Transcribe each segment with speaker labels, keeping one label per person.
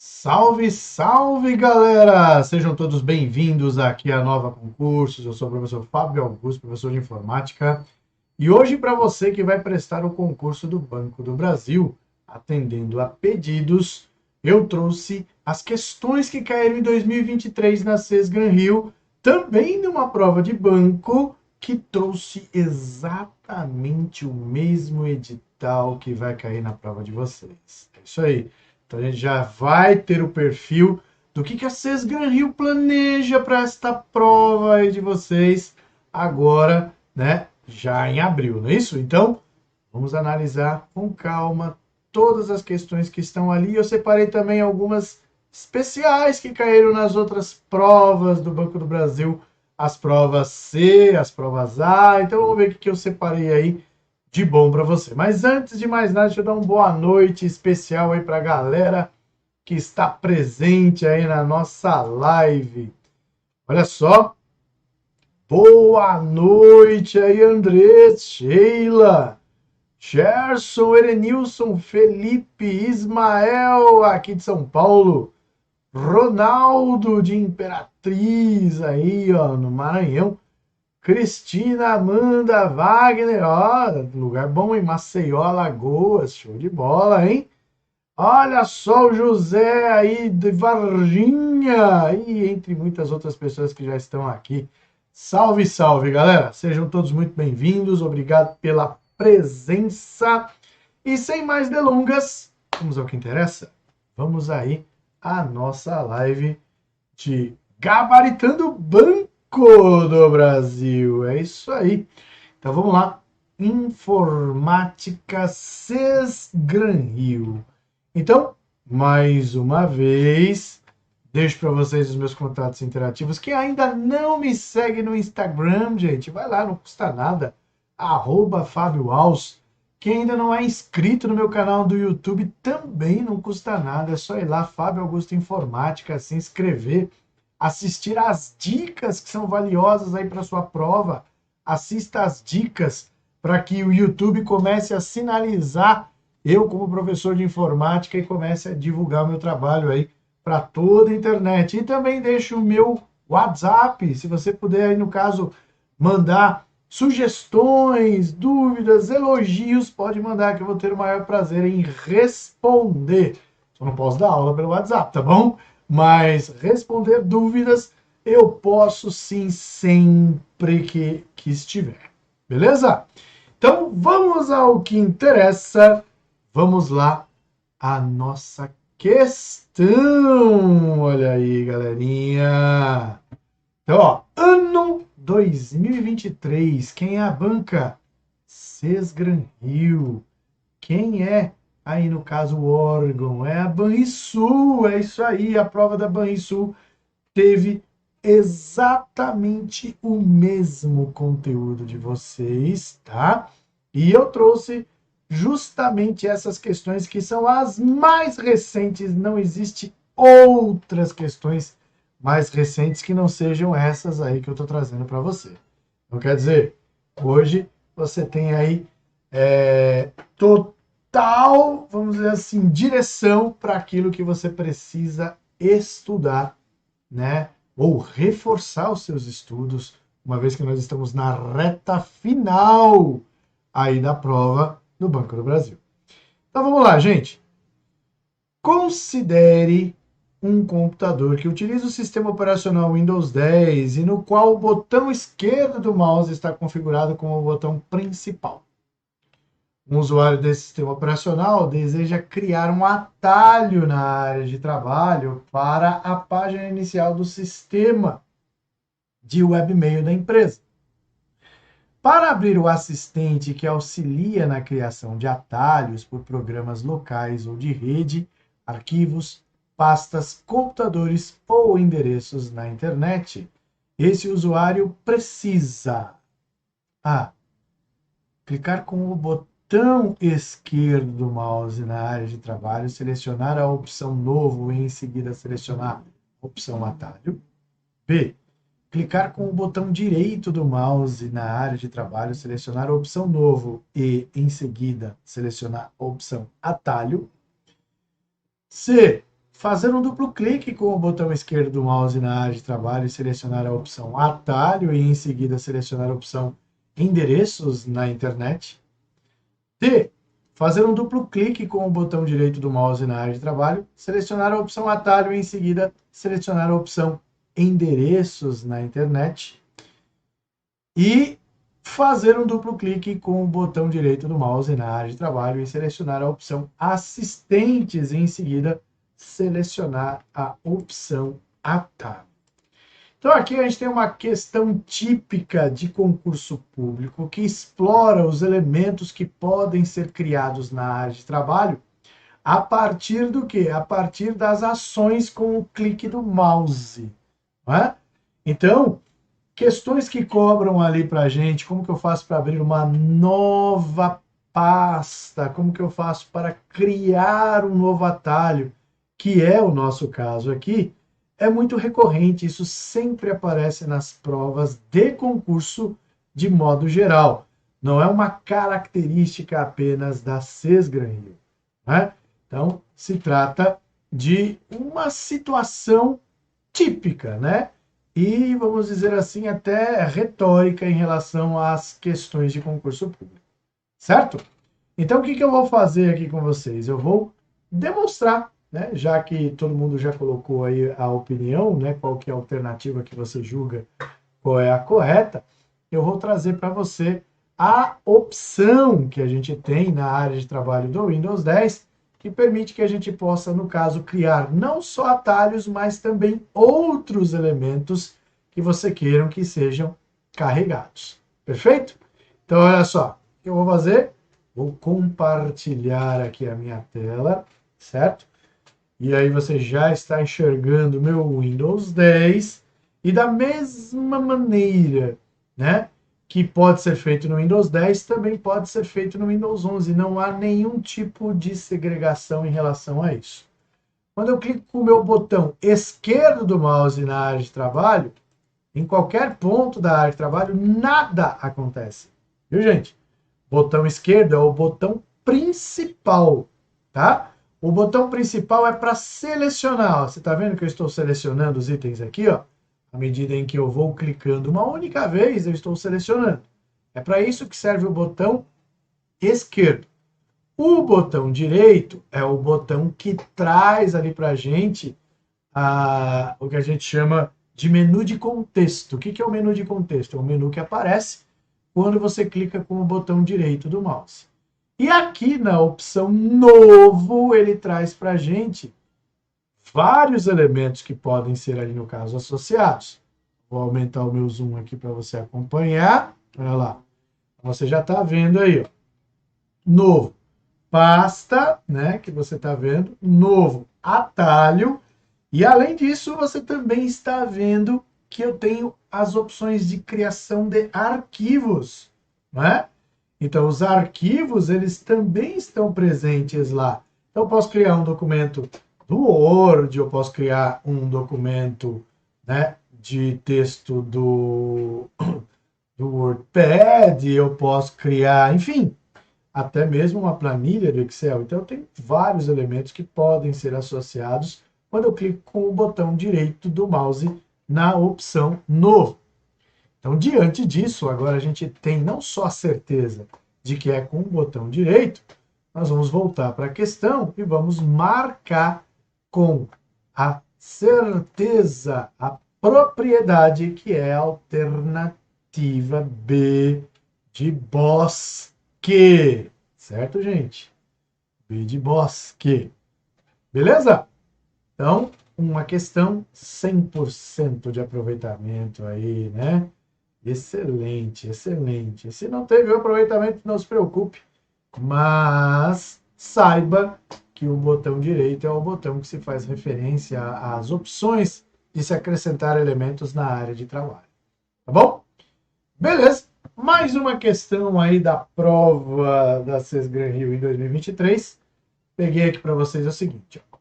Speaker 1: Salve, salve, galera! Sejam todos bem-vindos aqui à Nova Concursos. Eu sou o professor Fábio Augusto, professor de informática. E hoje, para você que vai prestar o concurso do Banco do Brasil, atendendo a pedidos, eu trouxe as questões que caíram em 2023 na Sesgran Rio, também numa prova de banco, que trouxe exatamente o mesmo edital que vai cair na prova de vocês. É isso aí. Então a gente já vai ter o perfil do que a Sesgran Rio planeja para esta prova aí de vocês agora, né? Já em abril, não é isso? Então, vamos analisar com calma todas as questões que estão ali. Eu separei também algumas especiais que caíram nas outras provas do Banco do Brasil, as provas C, as provas A. Então, vamos ver o que eu separei aí de bom para você. Mas antes de mais nada, deixa eu dar uma boa noite especial aí para a galera que está presente aí na nossa live. Olha só. Boa noite aí, Andrés, Sheila, Gerson, Erenilson, Felipe, Ismael, aqui de São Paulo, Ronaldo de Imperatriz, aí, ó, no Maranhão, Cristina, Amanda, Wagner, ó, lugar bom em Maceió, Alagoas, show de bola, hein? Olha só o José aí de Varginha, e entre muitas outras pessoas que já estão aqui. Salve, salve, galera! Sejam todos muito bem-vindos, obrigado pela presença. E sem mais delongas, vamos ao que interessa? Vamos aí à nossa live de Gabaritando o Banco do Brasil. É isso aí. Então vamos lá. Informática Sesgran Rio. Então, mais uma vez, deixo para vocês os meus contatos interativos. Quem ainda não me segue no Instagram, gente, vai lá, não custa nada. @Fábio Aus. Quem ainda não é inscrito no meu canal do YouTube, também não custa nada. É só ir lá, Fábio Augusto Informática, se inscrever, assistir às dicas que são valiosas aí para sua prova. Assista às dicas para que o YouTube comece a sinalizar eu como professor de informática e comece a divulgar o meu trabalho aí para toda a internet. E também deixo o meu WhatsApp, se você puder aí no caso mandar sugestões, dúvidas, elogios, pode mandar que eu vou ter o maior prazer em responder. Só não posso dar aula pelo WhatsApp, tá bom? Mas responder dúvidas eu posso sim sempre que estiver. Beleza? Então vamos ao que interessa. Vamos lá, a nossa questão. Olha aí, galerinha. Então, ó, ano 2023. Quem é a banca? Sesgran Rio. Quem é, aí no caso, o órgão? É a Banrisul. É isso aí, a prova da Banrisul teve exatamente o mesmo conteúdo de vocês, tá? E eu trouxe justamente essas questões que são as mais recentes. Não existe outras questões mais recentes que não sejam essas aí que eu estou trazendo para você. Então, quer dizer, hoje você tem aí total, vamos dizer assim, direção para aquilo que você precisa estudar, né? Ou reforçar os seus estudos, uma vez que nós estamos na reta final aí da prova do Banco do Brasil. Então vamos lá, gente. Considere um computador que utiliza o sistema operacional Windows 10 e no qual o botão esquerdo do mouse está configurado como o botão principal. Um usuário desse sistema operacional deseja criar um atalho na área de trabalho para a página inicial do sistema de webmail da empresa. Para abrir o assistente que auxilia na criação de atalhos por programas locais ou de rede, arquivos, pastas, computadores ou endereços na internet, esse usuário precisa a. Clicar com o botão esquerdo do mouse na área de trabalho, selecionar a opção Novo e em seguida selecionar a opção Atalho. B. Clicar com o botão direito do mouse na área de trabalho, selecionar a opção Novo e, em seguida, selecionar a opção Atalho. C. fazer um duplo clique com o botão esquerdo do mouse na área de trabalho e selecionar a opção atalho e em seguida selecionar a opção endereços na internet. D. Fazer um duplo clique com o botão direito do mouse na área de trabalho, selecionar a opção atalho e em seguida selecionar a opção endereços na internet. E fazer um duplo clique com o botão direito do mouse na área de trabalho e selecionar a opção assistentes e em seguida selecionar a opção atalho. Então aqui a gente tem uma questão típica de concurso público que explora os elementos que podem ser criados na área de trabalho a partir do quê? A partir das ações com o clique do mouse. Não é? Então, questões que cobram ali para a gente, como que eu faço para abrir uma nova pasta, como que eu faço para criar um novo atalho, que é o nosso caso aqui, é muito recorrente, isso sempre aparece nas provas de concurso de modo geral. Não é uma característica apenas da Sesgran Rio, né? Então, se trata de uma situação típica, né? E, vamos dizer assim, até retórica em relação às questões de concurso público. Certo? Então, o que eu vou fazer aqui com vocês? Eu vou demonstrar, né? Já que todo mundo já colocou aí a opinião, né? Qual que é a alternativa que você julga qual é a correta, eu vou trazer para você a opção que a gente tem na área de trabalho do Windows 10, que permite que a gente possa, no caso, criar não só atalhos, mas também outros elementos que você queiram que sejam carregados. Perfeito? Então, olha só, o que eu vou fazer? Vou compartilhar aqui a minha tela, certo? E aí você já está enxergando o meu Windows 10. E da mesma maneira, né, que pode ser feito no Windows 10, também pode ser feito no Windows 11. Não há nenhum tipo de segregação em relação a isso. Quando eu clico com o meu botão esquerdo do mouse na área de trabalho, em qualquer ponto da área de trabalho, nada acontece. Viu, gente? Botão esquerdo é o botão principal, tá? O botão principal é para selecionar. Ó. Você está vendo que eu estou selecionando os itens aqui, ó? À medida em que eu vou clicando uma única vez, eu estou selecionando. É para isso que serve o botão esquerdo. O botão direito é o botão que traz ali para a gente o que a gente chama de menu de contexto. O que é o menu de contexto? É um menu que aparece quando você clica com o botão direito do mouse. E aqui na opção novo, ele traz para a gente vários elementos que podem ser ali, no caso, associados. Vou aumentar o meu zoom aqui para você acompanhar. Olha lá. Você já está vendo aí, ó. Novo, pasta, né, que você está vendo. Novo, atalho. E, além disso, você também está vendo que eu tenho as opções de criação de arquivos, né? Então, os arquivos, eles também estão presentes lá. Então, eu posso criar um documento do Word, eu posso criar um documento, né, de texto do WordPad, eu posso criar, enfim, até mesmo uma planilha do Excel. Então, tem vários elementos que podem ser associados quando eu clico com o botão direito do mouse na opção Novo. Então, diante disso, agora a gente tem não só a certeza de que é com o botão direito, nós vamos voltar para a questão e vamos marcar com a certeza, a propriedade, que é a alternativa B de bosque. Certo, gente? B de bosque. Beleza? Então, uma questão 100% de aproveitamento aí, né? Excelente, excelente. Se não teve o aproveitamento, não se preocupe, mas saiba que o botão direito é o botão que se faz referência às opções de se acrescentar elementos na área de trabalho. Tá bom? Beleza. Mais uma questão aí da prova da Sesgran Rio em 2023. Peguei aqui para vocês o seguinte, ó.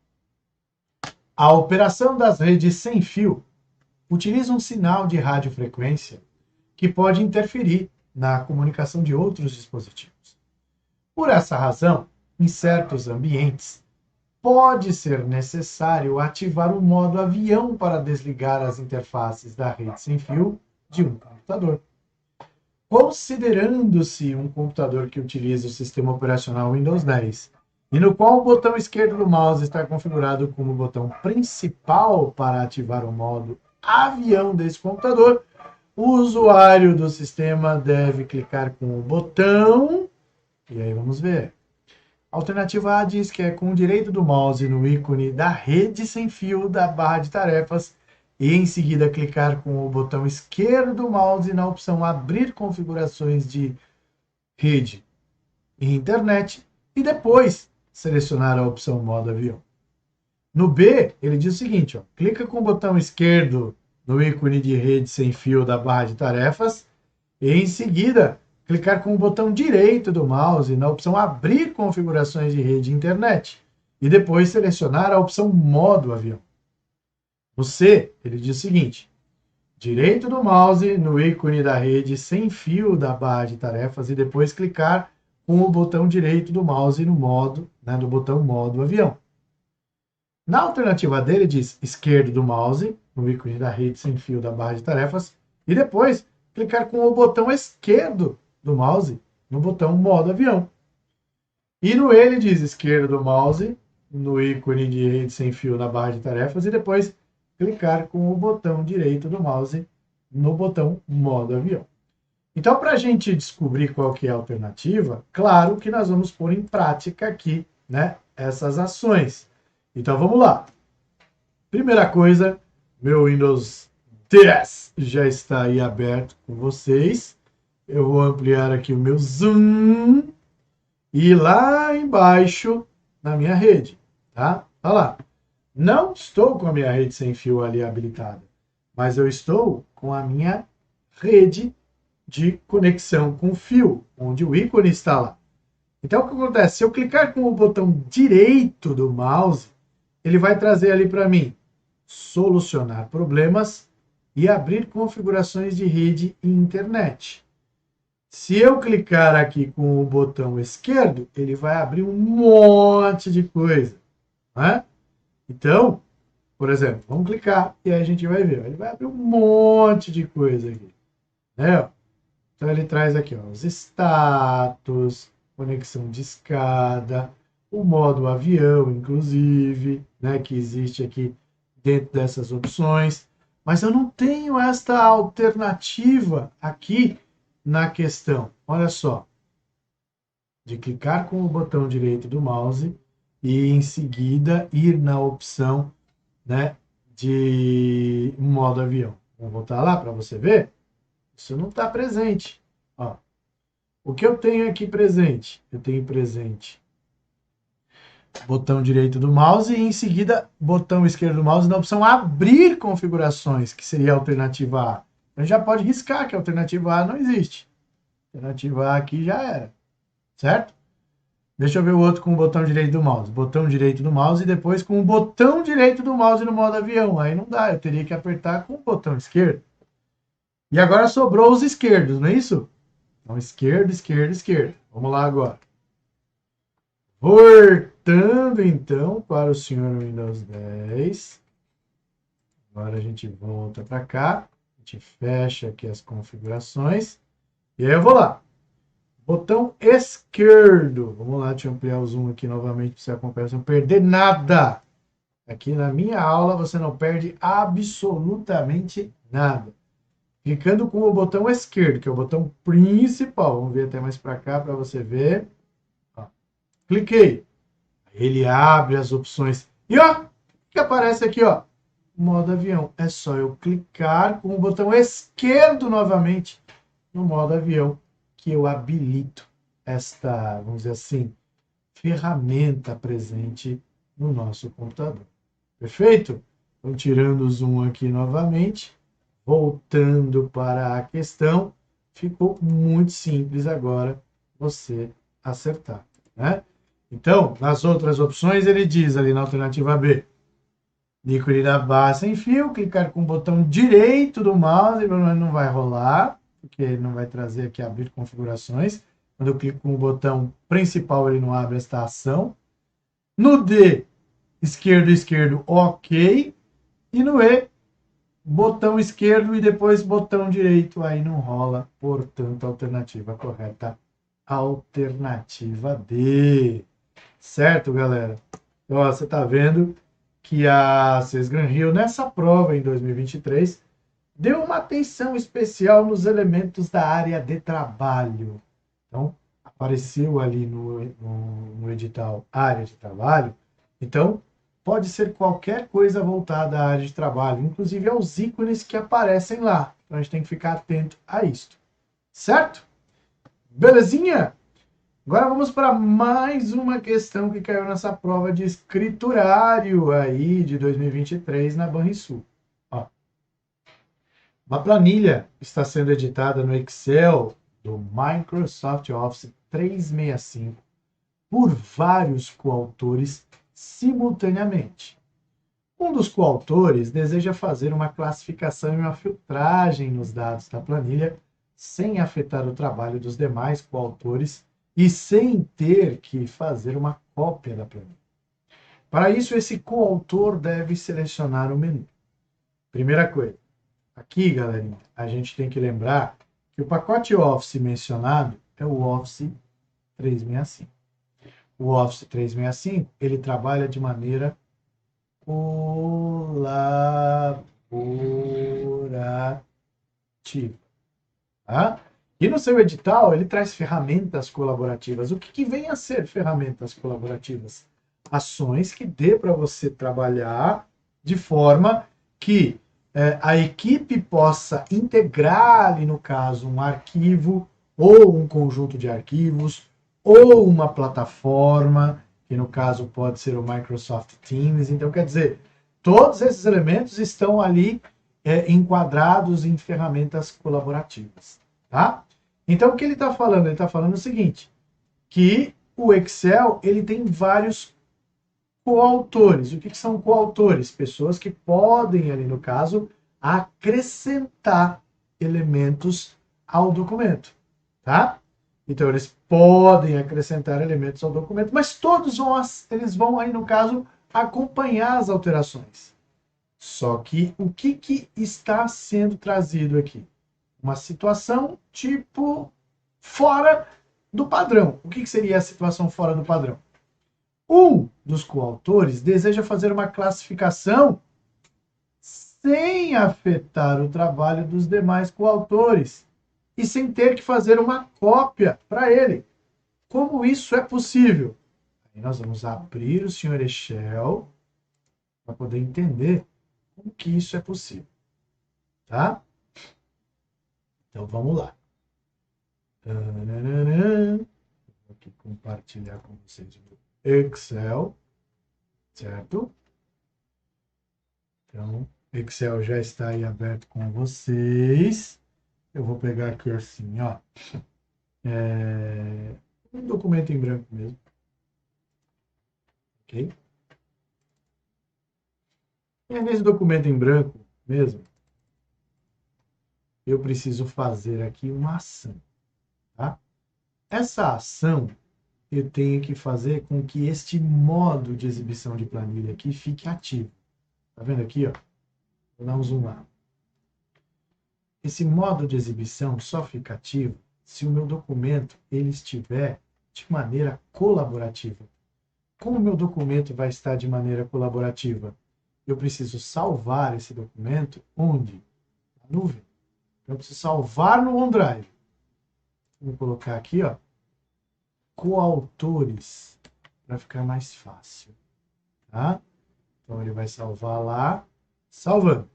Speaker 1: A operação das redes sem fio utiliza um sinal de radiofrequência que pode interferir na comunicação de outros dispositivos. Por essa razão, em certos ambientes, pode ser necessário ativar o modo avião para desligar as interfaces da rede sem fio de um computador. Considerando-se um computador que utiliza o sistema operacional Windows 10 e no qual o botão esquerdo do mouse está configurado como o botão principal para ativar o modo avião desse computador, o usuário do sistema deve clicar com o botão, e aí vamos ver. A alternativa A diz que é com o direito do mouse no ícone da rede sem fio da barra de tarefas e em seguida clicar com o botão esquerdo do mouse na opção abrir configurações de rede e internet e depois selecionar a opção modo avião. No B, ele diz o seguinte, ó, clica com o botão esquerdo no ícone de rede sem fio da barra de tarefas e em seguida clicar com o botão direito do mouse na opção abrir configurações de rede e internet e depois selecionar a opção modo avião. No C, ele diz o seguinte, direito do mouse no ícone da rede sem fio da barra de tarefas e depois clicar com o botão direito do mouse no modo, no botão modo avião. Na alternativa dele diz esquerdo do mouse no ícone da rede sem fio da barra de tarefas e depois clicar com o botão esquerdo do mouse no botão modo avião. E no ele diz esquerdo do mouse no ícone de rede sem fio na barra de tarefas e depois clicar com o botão direito do mouse no botão modo avião. Então, para a gente descobrir qual que é a alternativa, claro que nós vamos pôr em prática aqui, essas ações. Então, vamos lá. Primeira coisa, meu Windows 10 já está aí aberto com vocês. Eu vou ampliar aqui o meu zoom e ir lá embaixo na minha rede, tá? Olha lá. Não estou com a minha rede sem fio ali habilitada, mas eu estou com a minha rede de conexão com fio, onde o ícone está lá. Então, o que acontece? Se eu clicar com o botão direito do mouse, ele vai trazer ali para mim solucionar problemas e abrir configurações de rede e internet. Se eu clicar aqui com o botão esquerdo, ele vai abrir um monte de coisa, né? Então, por exemplo, vamos clicar e aí a gente vai ver. Ele vai abrir um monte de coisa aqui, né? Então ele traz aqui os status, conexão de escada, o modo avião, inclusive, que existe aqui dentro dessas opções. Mas eu não tenho esta alternativa aqui na questão. Olha só. De clicar com o botão direito do mouse e em seguida ir na opção de modo avião. Vamos voltar lá para você ver? Isso não está presente. Ó, o que eu tenho aqui presente? Eu tenho presente botão direito do mouse e em seguida botão esquerdo do mouse na opção abrir configurações, que seria a alternativa A. A gente já pode riscar que a alternativa A não existe. A alternativa A aqui já era. Certo? Deixa eu ver o outro com o botão direito do mouse. Botão direito do mouse e depois com o botão direito do mouse no modo avião. Aí não dá, eu teria que apertar com o botão esquerdo. E agora sobrou os esquerdos, não é isso? Então, esquerdo, esquerdo, esquerdo. Vamos lá agora. Voltando, então, para o senhor Windows 10. Agora a gente volta para cá. A gente fecha aqui as configurações. E aí eu vou lá. Botão esquerdo. Vamos lá, deixa eu ampliar o zoom aqui novamente para você acompanhar. Você não perder nada. Aqui na minha aula você não perde absolutamente nada. Clicando com o botão esquerdo, que é o botão principal. Vamos ver até mais para cá para você ver. Ó. Cliquei. Ele abre as opções. E ó, o que aparece aqui, ó? Modo avião. É só eu clicar com o botão esquerdo novamente no modo avião, que eu habilito esta, vamos dizer assim, ferramenta presente no nosso computador. Perfeito? Então, tirando o zoom aqui novamente, voltando para a questão, ficou muito simples agora você acertar, né? Então, nas outras opções, ele diz ali na alternativa B, ícone da barra sem fio, clicar com o botão direito do mouse, não vai rolar, porque ele não vai trazer aqui abrir configurações. Quando eu clico com o botão principal, ele não abre esta ação. No D, esquerdo, esquerdo, ok. E no E, botão esquerdo e depois botão direito. Aí não rola. Portanto, alternativa correta, alternativa D. Certo, galera? Então, ó, você está vendo que a CES Gran Rio, nessa prova em 2023, deu uma atenção especial nos elementos da área de trabalho. Então, apareceu ali no edital área de trabalho. Então, pode ser qualquer coisa voltada à área de trabalho, inclusive aos ícones que aparecem lá. Então, a gente tem que ficar atento a isto. Certo? Belezinha? Agora vamos para mais uma questão que caiu nessa prova de escriturário aí de 2023 na Banrisul. Ó, uma planilha está sendo editada no Excel do Microsoft Office 365 por vários coautores simultaneamente. Um dos coautores deseja fazer uma classificação e uma filtragem nos dados da planilha sem afetar o trabalho dos demais coautores e sem ter que fazer uma cópia da planilha. Para isso, esse coautor deve selecionar o menu. Primeira coisa, aqui, galerinha, a gente tem que lembrar que o pacote Office mencionado é o Office 365. O Office 365, ele trabalha de maneira colaborativa. Tá? E no seu edital, ele traz ferramentas colaborativas. O que vem a ser ferramentas colaborativas? Ações que dê para você trabalhar de forma que a equipe possa integrar ali, no caso, um arquivo ou um conjunto de arquivos ou uma plataforma, que no caso pode ser o Microsoft Teams. Então, quer dizer, todos esses elementos estão ali enquadrados em ferramentas colaborativas. Tá? Então, o que ele está falando? Ele está falando o seguinte, que o Excel ele tem vários coautores. O que são coautores? Pessoas que podem, ali no caso, acrescentar elementos ao documento. Tá? Então, eles podem acrescentar elementos ao documento, mas todos eles vão aí, no caso, acompanhar as alterações. Só que o que está sendo trazido aqui? Uma situação tipo fora do padrão. O que seria a situação fora do padrão? Um dos coautores deseja fazer uma classificação sem afetar o trabalho dos demais coautores e sem ter que fazer uma cópia para ele. Como isso é possível? Aí nós vamos abrir o Sr. Excel para poder entender como que isso é possível. Tá? Então vamos lá. Vou aqui compartilhar com vocês o Excel, certo? Então, Excel já está aí aberto com vocês. Eu vou pegar aqui assim, ó. Um documento em branco mesmo. Ok? E nesse documento em branco mesmo, eu preciso fazer aqui uma ação. Tá? Essa ação eu tenho que fazer com que este modo de exibição de planilha aqui fique ativo. Tá vendo aqui, ó? Vou dar um zoom lá. Esse modo de exibição só fica ativo se o meu documento ele estiver de maneira colaborativa. Como o meu documento vai estar de maneira colaborativa? Eu preciso salvar esse documento onde? Na nuvem. Eu preciso salvar no OneDrive. Vou colocar aqui, ó, coautores, para ficar mais fácil. Tá? Então, ele vai salvar lá. Salvando.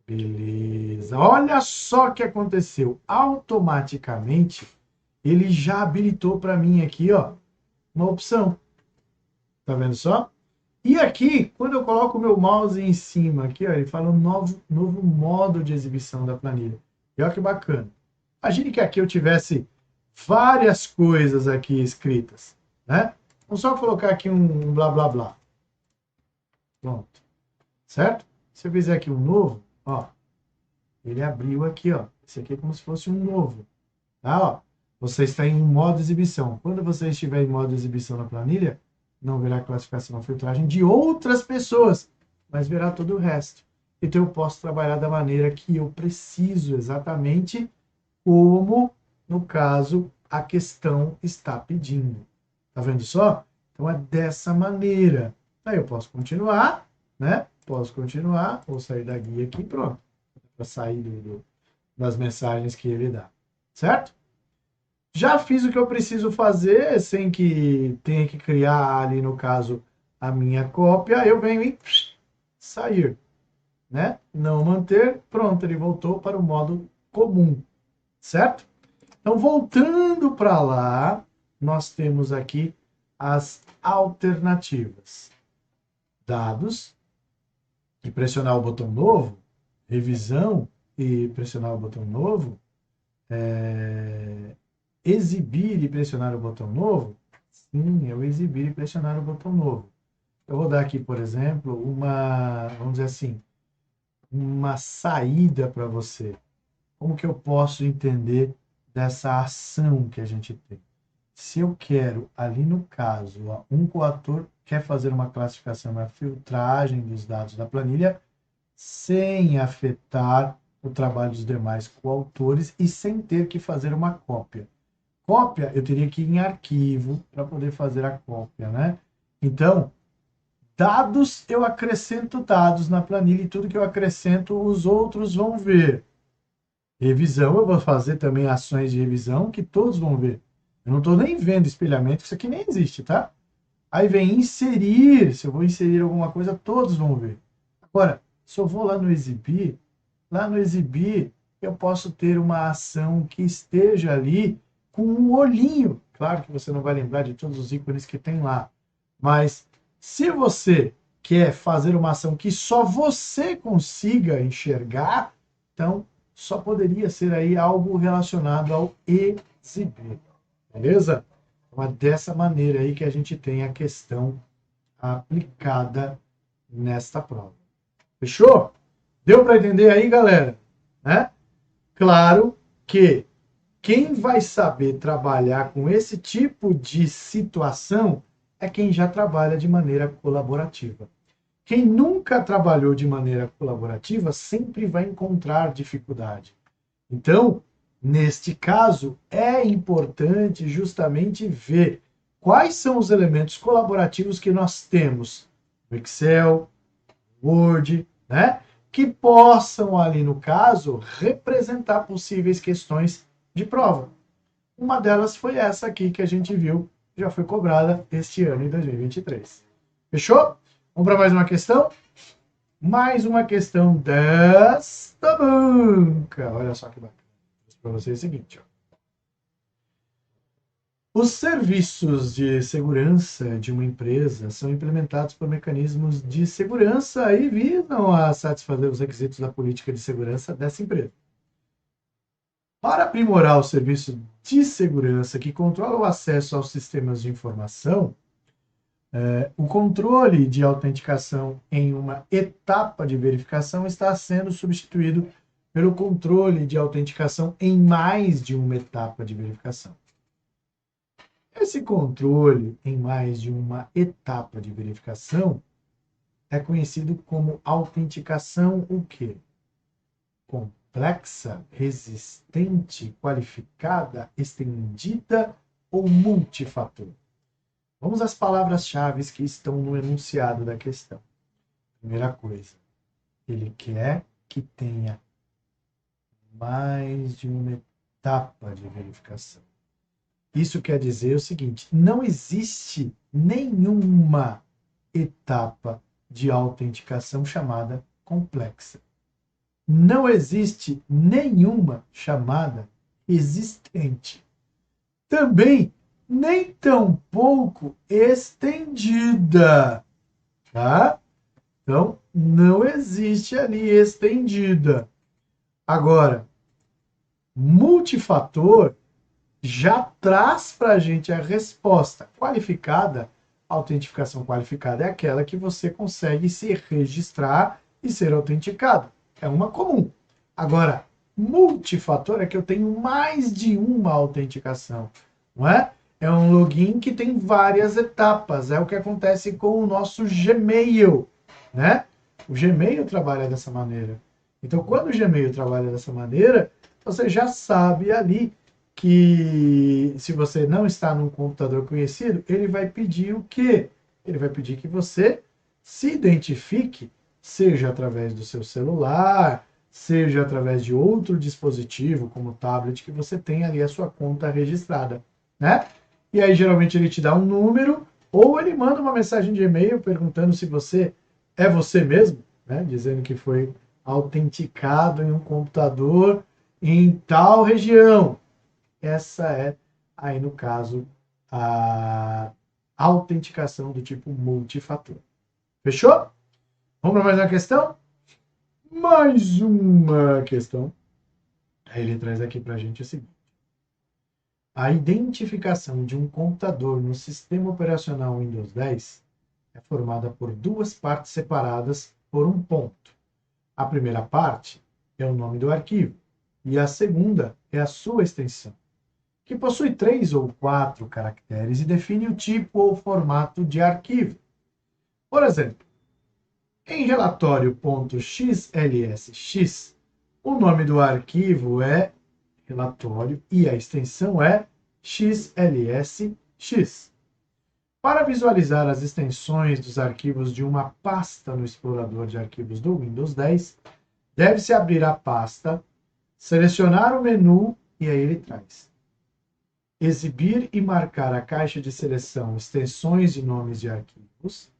Speaker 1: Beleza. Olha só o que aconteceu. Automaticamente, ele já habilitou para mim aqui, ó, uma opção. Tá vendo só? E aqui, quando eu coloco o meu mouse em cima, aqui, ó, ele fala um novo modo de exibição da planilha. E olha que bacana. Imagine que aqui eu tivesse várias coisas aqui escritas, né? Vamos só colocar aqui um blá blá blá. Pronto. Certo? Se eu fizer aqui um novo, ó, ele abriu aqui, ó. Esse aqui é como se fosse um novo. Tá? Ó, você está em modo exibição. Quando você estiver em modo exibição na planilha, não verá a classificação ou filtragem de outras pessoas, mas verá todo o resto. Então eu posso trabalhar da maneira que eu preciso, exatamente como, no caso, a questão está pedindo. Tá vendo só? Então é dessa maneira. Aí eu posso continuar, né? Posso continuar, vou sair da guia aqui, pronto. Para sair das mensagens que ele dá. Certo? Já fiz o que eu preciso fazer, sem que tenha que criar ali, no caso, a minha cópia, eu venho em sair, né? Não manter, pronto, ele voltou para o modo comum, certo? Então, voltando para lá, nós temos aqui as alternativas. Dados, e pressionar o botão novo, revisão e pressionar o botão novo, exibir e pressionar o botão novo? Sim, eu exibir e pressionar o botão novo. Eu vou dar aqui, por exemplo, vamos dizer assim, uma saída para você. Como que eu posso entender dessa ação que a gente tem? Se eu quero, ali no caso, um coautor quer fazer uma classificação, uma filtragem dos dados da planilha, sem afetar o trabalho dos demais coautores e sem ter que fazer uma cópia. Cópia, eu teria que ir em arquivo para poder fazer a cópia, né? Então, dados, eu acrescento dados na planilha e tudo que eu acrescento, os outros vão ver. Revisão, eu vou fazer também ações de revisão que todos vão ver. Eu não estou nem vendo espelhamento, isso aqui nem existe, tá? Aí vem inserir, se eu vou inserir alguma coisa, todos vão ver. Agora, se eu vou lá no exibir eu posso ter uma ação que esteja ali com um olhinho. Claro que você não vai lembrar de todos os ícones que tem lá, mas se você quer fazer uma ação que só você consiga enxergar, então só poderia ser aí algo relacionado ao exibir. Beleza? Então é dessa maneira aí que a gente tem a questão aplicada nesta prova. Fechou? Deu para entender aí, galera? Né? Claro que quem vai saber trabalhar com esse tipo de situação é quem já trabalha de maneira colaborativa. Quem nunca trabalhou de maneira colaborativa sempre vai encontrar dificuldade. Então, neste caso, é importante justamente ver quais são os elementos colaborativos que nós temos no Excel, Word, né? Que possam ali, no caso, representar possíveis questões de prova. Uma delas foi essa aqui que a gente viu, já foi cobrada este ano, em 2023. Fechou? Vamos para mais uma questão? Mais uma questão desta banca. Olha só que bacana. Para vocês é o seguinte, ó. Os serviços de segurança de uma empresa são implementados por mecanismos de segurança e visam a satisfazer os requisitos da política de segurança dessa empresa. Para aprimorar o serviço de segurança que controla o acesso aos sistemas de informação, o controle de autenticação em uma etapa de verificação está sendo substituído pelo controle de autenticação em mais de uma etapa de verificação. Esse controle em mais de uma etapa de verificação é conhecido como autenticação o quê? Complexa, resistente, qualificada, estendida ou multifator? Vamos às palavras-chave que estão no enunciado da questão. Primeira coisa, ele quer que tenha mais de uma etapa de verificação. Isso quer dizer o seguinte, não existe nenhuma etapa de autenticação chamada complexa. Não existe nenhuma chamada existente. Também nem tampouco estendida, tá? Então, não existe ali estendida. Agora, multifator já traz para a gente a resposta qualificada. A autentificação qualificada é aquela que você consegue se registrar e ser autenticado. É uma comum. Agora, multifator é que eu tenho mais de uma autenticação, não é? é um login que tem várias etapas. É o que acontece com o nosso Gmail, né? O Gmail trabalha dessa maneira. Então, quando o Gmail trabalha dessa maneira, você já sabe ali que se você não está num computador conhecido, ele vai pedir o quê? Ele vai pedir que você se identifique, seja através do seu celular, seja através de outro dispositivo, como o tablet, que você tem ali a sua conta registrada, né? E aí, geralmente, ele te dá um número, ou ele manda uma mensagem de e-mail perguntando se você é você mesmo, né? Dizendo que foi autenticado em um computador em tal região. Essa é, aí no caso, a autenticação do tipo multifator. Fechou? Vamos para mais uma questão? Mais uma questão. Aí ele traz aqui para a gente o seguinte. A identificação de um computador no sistema operacional Windows 10 é formada por duas partes separadas por um ponto. A primeira parte é o nome do arquivo e a segunda é a sua extensão, que possui 3 ou 4 caracteres e define o tipo ou formato de arquivo. Por exemplo, em relatório.xlsx, o nome do arquivo é relatório e a extensão é xlsx. Para visualizar as extensões dos arquivos de uma pasta no explorador de arquivos do Windows 10, deve-se abrir a pasta, selecionar o menu e aí ele traz exibir e marcar a caixa de seleção extensões de nomes de arquivos.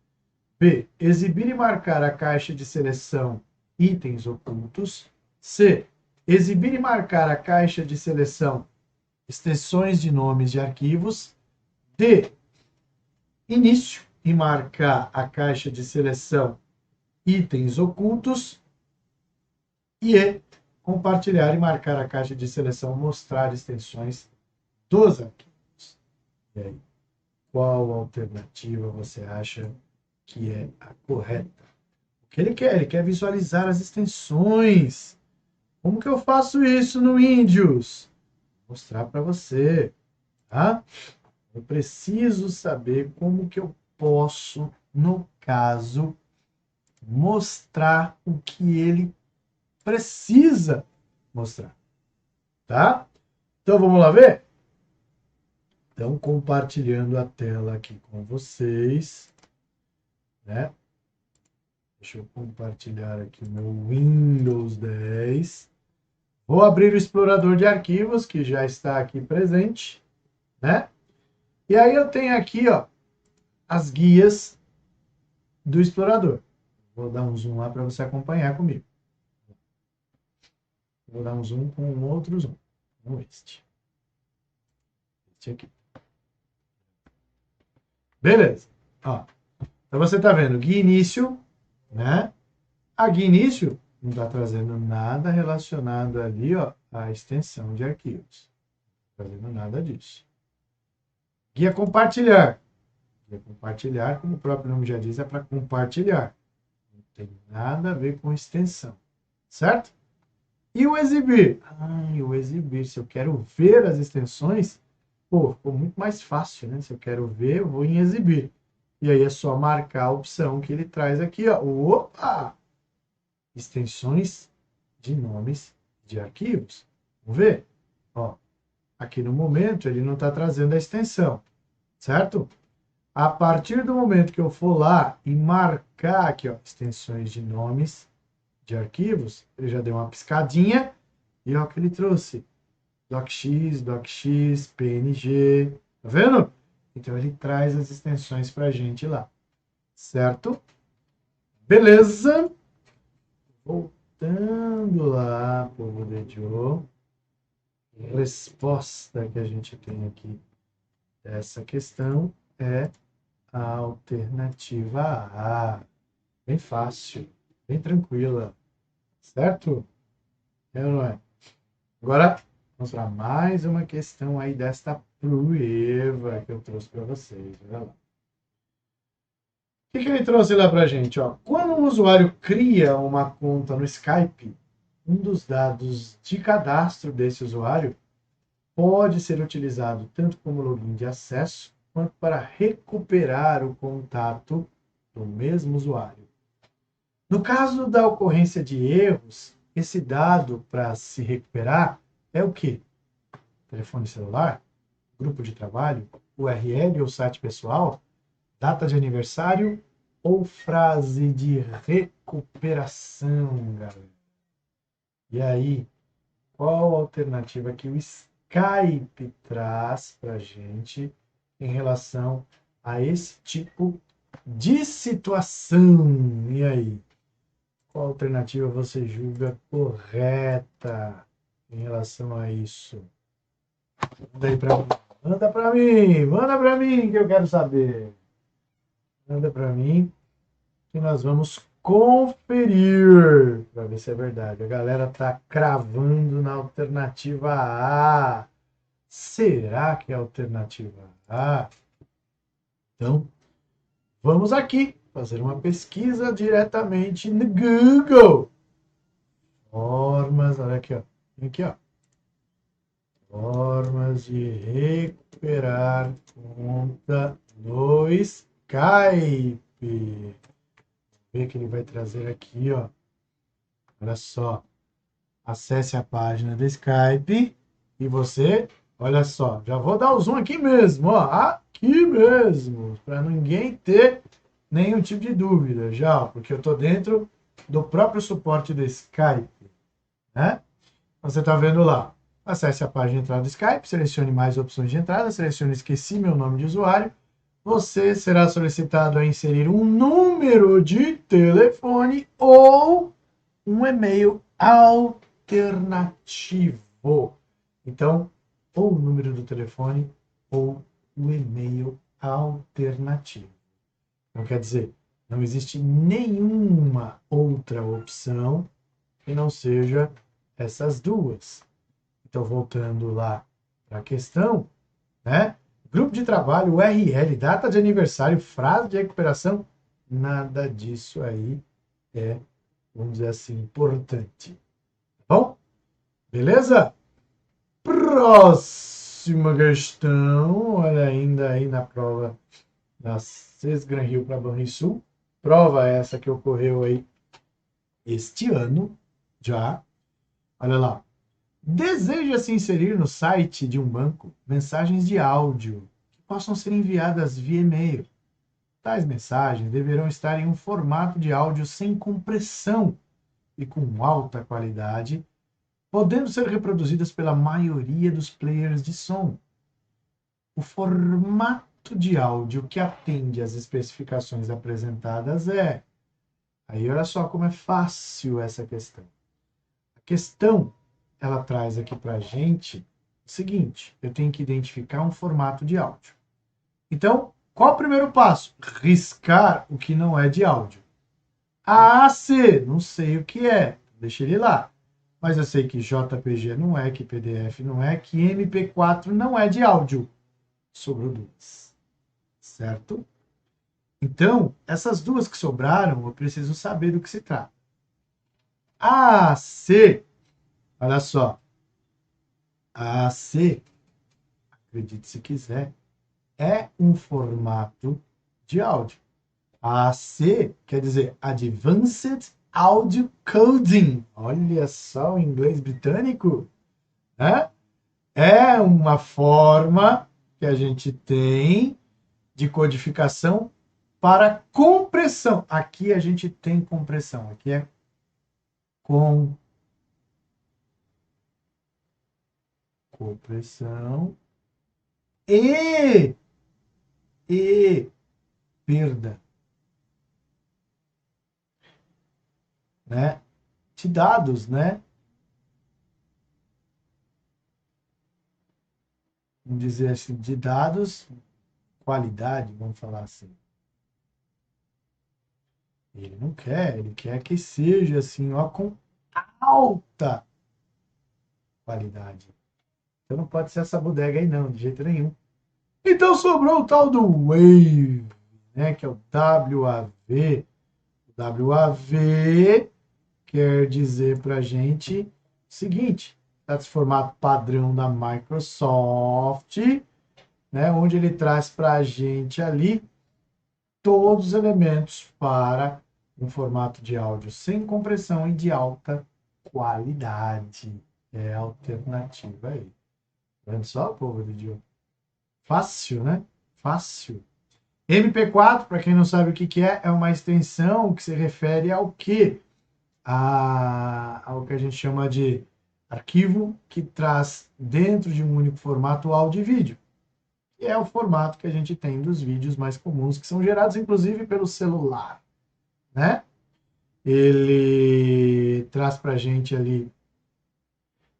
Speaker 1: B. Exibir e marcar a caixa de seleção itens ocultos. C. Exibir e marcar a caixa de seleção extensões de nomes de arquivos. D. Início e marcar a caixa de seleção itens ocultos. E E. Compartilhar e marcar a caixa de seleção mostrar extensões dos arquivos. E aí, qual alternativa você acha que é a correta? O que ele quer? Ele quer visualizar as extensões. Como que eu faço isso no Windows? Vou mostrar para você, tá? Eu preciso saber como que eu posso, no caso, mostrar o que ele precisa mostrar, tá? Então vamos lá ver? Então, compartilhando a tela aqui com vocês, né? Deixa eu compartilhar aqui o meu Windows 10. Vou abrir o explorador de arquivos, que já está aqui presente, né? E aí eu tenho aqui, ó, as guias do explorador. Vou dar um zoom lá para você acompanhar comigo. Vou dar um zoom com um outro zoom, com este. Este aqui. Beleza. Ó, então você está vendo guia início, né? A guia início não está trazendo nada relacionado ali, ó, à extensão de arquivos. Não está trazendo nada disso. Guia compartilhar. Guia compartilhar, como o próprio nome já diz, é para compartilhar. Não tem nada a ver com extensão. Certo? E o exibir? O exibir. Se eu quero ver as extensões, pô, ficou muito mais fácil, né? Se eu quero ver, eu vou em exibir. E aí é só marcar a opção que ele traz aqui, ó. Opa! Extensões de nomes de arquivos. Vamos ver? Ó, aqui no momento ele não está trazendo a extensão, certo? A partir do momento que eu for lá e marcar aqui, ó, extensões de nomes de arquivos, ele já deu uma piscadinha e ó, que ele trouxe docx, docx, png, tá vendo? Então ele traz as extensões para a gente lá, certo? Beleza? Voltando lá, povo de Joe, resposta que a gente tem aqui dessa questão é a alternativa A. Bem fácil, bem tranquila, certo? É ou não é? Agora, vamos para mais uma questão aí desta prueba que eu trouxe para vocês. Olha lá. O que ele trouxe lá para a gente? Ó? Quando um usuário cria uma conta no Skype, um dos dados de cadastro desse usuário pode ser utilizado tanto como login de acesso, quanto para recuperar o contato do mesmo usuário. No caso da ocorrência de erros, esse dado para se recuperar é o quê? Telefone celular, grupo de trabalho, URL ou site pessoal, data de aniversário ou frase de recuperação, galera. E aí, qual a alternativa que o Skype traz para a gente em relação a esse tipo de situação? E aí, qual alternativa você julga correta em relação a isso? Manda aí para mim. Manda para mim que eu quero saber. Manda para mim que nós vamos conferir para ver se é verdade. A galera tá cravando na alternativa A. Será que é a alternativa A? Então, vamos aqui fazer uma pesquisa diretamente no Google. Formas, olha aqui, ó. Aqui, ó. Formas de recuperar conta no Skype. Ver que ele vai trazer aqui, ó. Olha só. Acesse a página do Skype e você, olha só, já vou dar o zoom aqui mesmo, ó, aqui mesmo, para ninguém ter nenhum tipo de dúvida já, porque eu tô dentro do próprio suporte do Skype, né? Você tá vendo lá. Acesse a página de entrada do Skype, selecione mais opções de entrada, selecione esqueci meu nome de usuário. Você será solicitado a inserir um número de telefone ou um e-mail alternativo. Então, ou o número do telefone ou o e-mail alternativo. Então, quer dizer, não existe nenhuma outra opção que não seja essas duas. Então, voltando lá para a questão, né? Grupo de trabalho, URL, data de aniversário, frase de recuperação, nada disso aí é, vamos dizer assim, importante. Tá bom? Beleza? Próxima questão, olha ainda aí na prova da CES Gran Rio para Banrisul. Prova essa que ocorreu aí este ano, já. Olha lá. Deseja-se inserir no site de um banco mensagens de áudio que possam ser enviadas via e-mail. Tais mensagens deverão estar em um formato de áudio sem compressão e com alta qualidade, podendo ser reproduzidas pela maioria dos players de som. O formato de áudio que atende às especificações apresentadas é... Aí olha só como é fácil essa questão. A questão, ela traz aqui para a gente o seguinte, eu tenho que identificar um formato de áudio. Então, qual o primeiro passo? Riscar o que não é de áudio. AAC, não sei o que é, deixa ele lá. Mas eu sei que JPG não é, que PDF não é, que MP4 não é de áudio. Sobrou duas. Certo? Então, essas duas que sobraram, eu preciso saber do que se trata. AAC, olha só. AAC, acredite se quiser, é um formato de áudio. AAC quer dizer Advanced Audio Coding. Olha só o inglês britânico, né? É uma forma que a gente tem de codificação para compressão. Aqui a gente tem compressão. Aqui é compressão e perda, né? De dados, né? Vamos dizer assim, de dados, qualidade, vamos falar assim. Ele não quer, ele quer que seja assim, ó, com alta qualidade. Então não pode ser essa bodega aí não, de jeito nenhum. Então sobrou o tal do Wave, né, que é o WAV. O WAV quer dizer para a gente o seguinte, esse formato padrão da Microsoft, né, onde ele traz para a gente ali todos os elementos para um formato de áudio sem compressão e de alta qualidade. É a alternativa aí. Tá vendo só, povo do Dio? Fácil, né? Fácil. MP4, para quem não sabe o que é uma extensão que se refere ao quê? Ao que a gente chama de arquivo que traz dentro de um único formato áudio e vídeo. E é o formato que a gente tem dos vídeos mais comuns, que são gerados inclusive pelo celular, né? Ele traz para a gente ali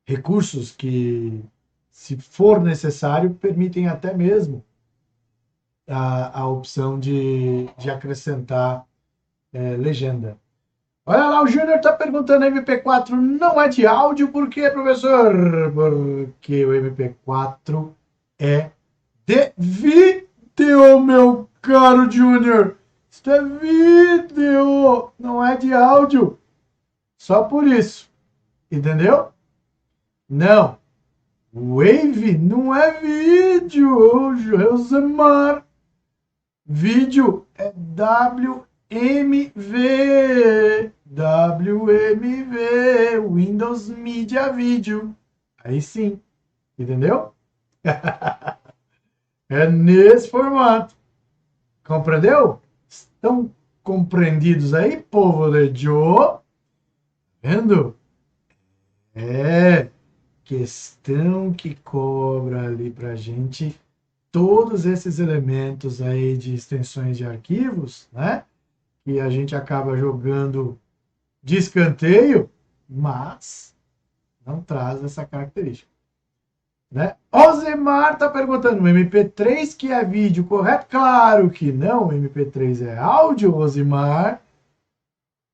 Speaker 1: recursos que, se for necessário, permitem até mesmo a opção de acrescentar legenda. Olha lá, o Júnior está perguntando, MP4 não é de áudio, por quê, professor? Porque o MP4 é de vídeo, meu caro Júnior. Isso é vídeo, não é de áudio. Só por isso. Entendeu? Não. Wave não é vídeo, Josemar. Vídeo é WMV. WMV. Windows Media Video. Aí sim. Entendeu? É nesse formato. Compreendeu? Estão compreendidos aí, povo de Joe? Vendo? É questão que cobra ali pra gente todos esses elementos aí de extensões de arquivos, né? Que a gente acaba jogando de escanteio, mas não traz essa característica. Né? Osemar está perguntando, o MP3 que é vídeo, correto? Claro que não, MP3 é áudio, Osemar.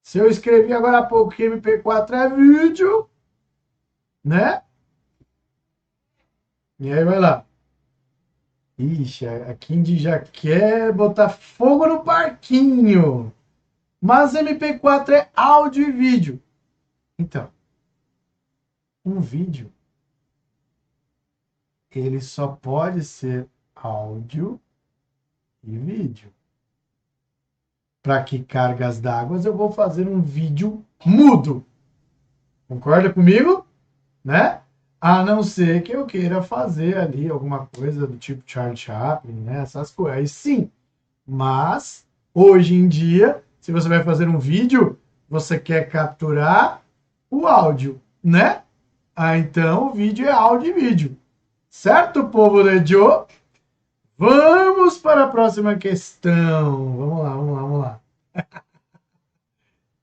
Speaker 1: Se eu escrevi agora há pouco que MP4 é vídeo, né? E aí vai lá. Ixi, a Kindy já quer botar fogo no parquinho. Mas MP4 é áudio e vídeo. Então, um vídeo ele só pode ser áudio e vídeo. Para que cargas d'água eu vou fazer um vídeo mudo. Concorda comigo? Né? A não ser que eu queira fazer ali alguma coisa do tipo Charlie Chaplin, né? Essas coisas. Aí sim. Mas, hoje em dia, se você vai fazer um vídeo, você quer capturar o áudio, né? Então, o vídeo é áudio e vídeo. Certo, povo de Joe? Vamos para a próxima questão. Vamos lá.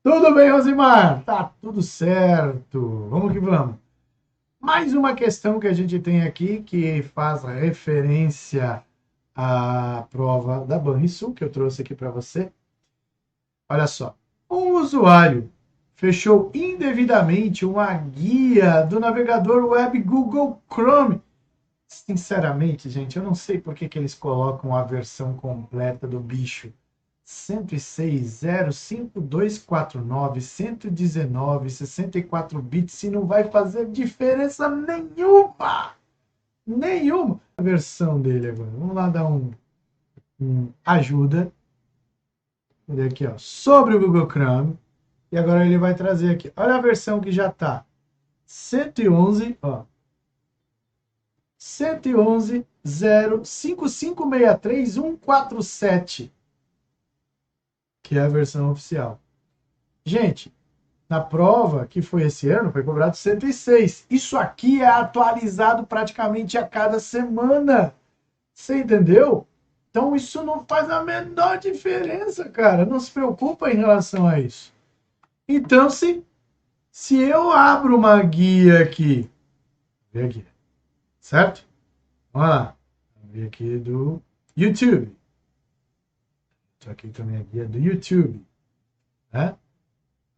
Speaker 1: Tudo bem, Rosimar? Tá tudo certo. Vamos que vamos. Mais uma questão que a gente tem aqui que faz referência à prova da Banrisul, que eu trouxe aqui para você. Olha só. Um usuário fechou indevidamente uma guia do navegador web Google Chrome. Sinceramente, gente, eu não sei por que eles colocam a versão completa do bicho. 106.05249, 119, 64 bits, se não vai fazer diferença nenhuma. Nenhuma. A versão dele agora. Vamos lá dar um ajuda. Olha aqui, ó, sobre o Google Chrome. E agora ele vai trazer aqui. Olha a versão que já está. 111, ó. 111.05563.147, que é a versão oficial. Gente, na prova, que foi esse ano, foi cobrado 106. Isso aqui é atualizado praticamente a cada semana. Você entendeu? Então isso não faz a menor diferença, cara. Não se preocupa em relação a isso. Então, se eu abro uma guia aqui, vê aqui, certo? Vamos lá. Vamos ver aqui do YouTube. Estou aqui também a guia do YouTube. Né?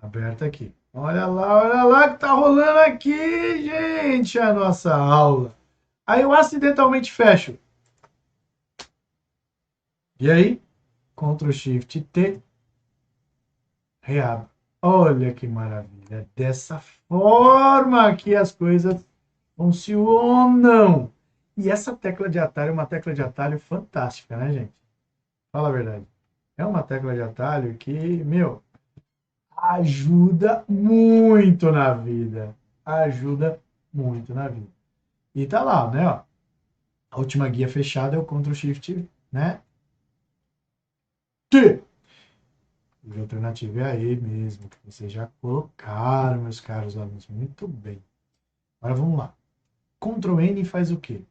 Speaker 1: Aberta aqui. Olha lá que tá rolando aqui, gente, a nossa aula. Aí eu acidentalmente fecho. E aí, Ctrl Shift T, reabro. Olha que maravilha. Dessa forma que as coisas funcionam. E essa tecla de atalho é uma tecla de atalho fantástica, né, gente? Fala a verdade. É uma tecla de atalho que, meu, ajuda muito na vida. Ajuda muito na vida. E tá lá, né, ó. A última guia fechada é o Ctrl Shift, né? T. A alternativa é aí mesmo, que vocês já colocaram, meus caros alunos. Muito bem. Agora vamos lá. Ctrl N faz o quê?